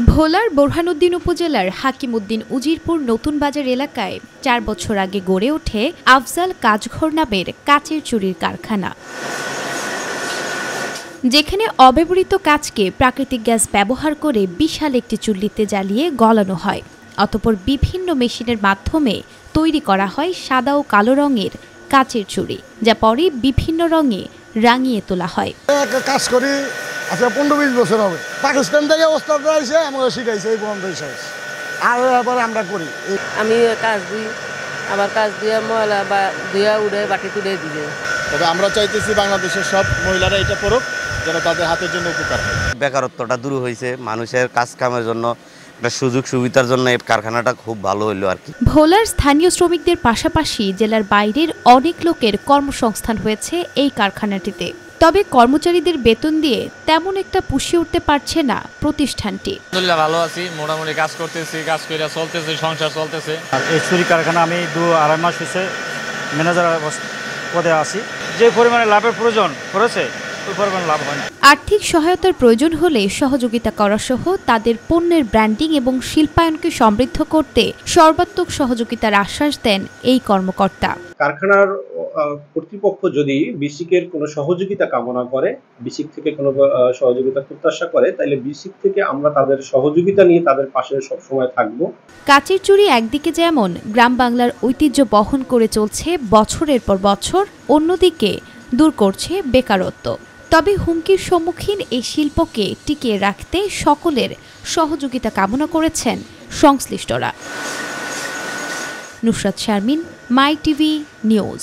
ভোলার বোরহানউদ্দিন উপজেলার হাকিমউদ্দিন উজিরপুর নতুন বাজার এলাকায় ৪ বছর আগে গড়ে ওঠে আফজাল কাজঘর নামের কাচের চুরির কারখানা, যেখানে অব্যবহৃত কাচকে প্রাকৃতিক গ্যাস ব্যবহার করে বিশাল একটি চুল্লিতে জ্বালিয়ে গলানো হয়। অতঃপর বিভিন্ন মেশিনের মাধ্যমে তৈরি করা হয় সাদা ও কালো রঙের কাচের চুড়ি, যা পরে বিভিন্ন রঙে রাঙিয়ে তোলা হয়। কাজ করি আচ্ছা 15-20 বছর হবে। পাকিস্তান থেকে ওস্তাদ এসে আমাকে শিখাইছে এই বন্ধ আর এবার আমরা করি। আমি কাজ দিই, আবার কাজ দিয়ে ময়লা বা ধুয়া উড়ে বাটি তুলে দিয়ে। তবে আমরা চাইতেছি বাংলাদেশের সব মহিলারা এটা করুক, যেন তাদের হাতের জন্য উপকার হয়। বেকারত্বটা দূর হয়েছে, মানুষের কাজ কামের জন্য একটা সুযোগ সুবিধার জন্য এই কারখানাটা খুব ভালো হইলো আর কি। ভোলার স্থানীয় শ্রমিকদের পাশাপাশি জেলার বাইরের অনেক লোকের কর্মসংস্থান হয়েছে এই কারখানাটিতে। তবে কর্মচারীদের বেতন দিয়ে তেমন একটা পুষিয়ে উঠতে পারছে না প্রতিষ্ঠানটি। আলহামদুলিল্লাহ ভালো আছি, মোটামুটি কাজ করতেছি, কাজ করে চলতেছে, সংসার চলতেছে। আর এই চুরি কারখানা আমি 2-2.5 মাস হয়েছে ম্যানেজার পদে আছি। যে পরিমাণে লাভের প্রয়োজন করেছে ওই পরিমাণ লাভ হয় না। আর্থিক সহায়তার প্রয়োজন হলে সহযোগিতা করা সহ তাদের পণ্যের ব্র্যান্ডিং এবং শিল্পায়নকে সমৃদ্ধ করতে সর্বাত্মক সহযোগিতার আশ্বাস দেন এই কর্মকর্তা। কারখানার কর্তৃপক্ষ যদি বিসিকের কোনো সহযোগিতা কামনা করে, বিসিক থেকে কোনো সহযোগিতা প্রত্যাশা করে, তাহলে বিসিক থেকে আমরা তাদের সহযোগিতা নিয়ে তাদের পাশে সবসময় থাকব। কাচের চুরি একদিকে যেমন গ্রাম বাংলার ঐতিহ্য বহন করে চলছে বছরের পর বছর, অন্যদিকে দূর করছে বেকারত্ব। তবে হুমকির সম্মুখীন এই শিল্পকে টিকিয়ে রাখতে সকলের সহযোগিতা কামনা করেছেন সংশ্লিষ্টরা। নুসরাত শারমিন, মাই টিভি নিউজ।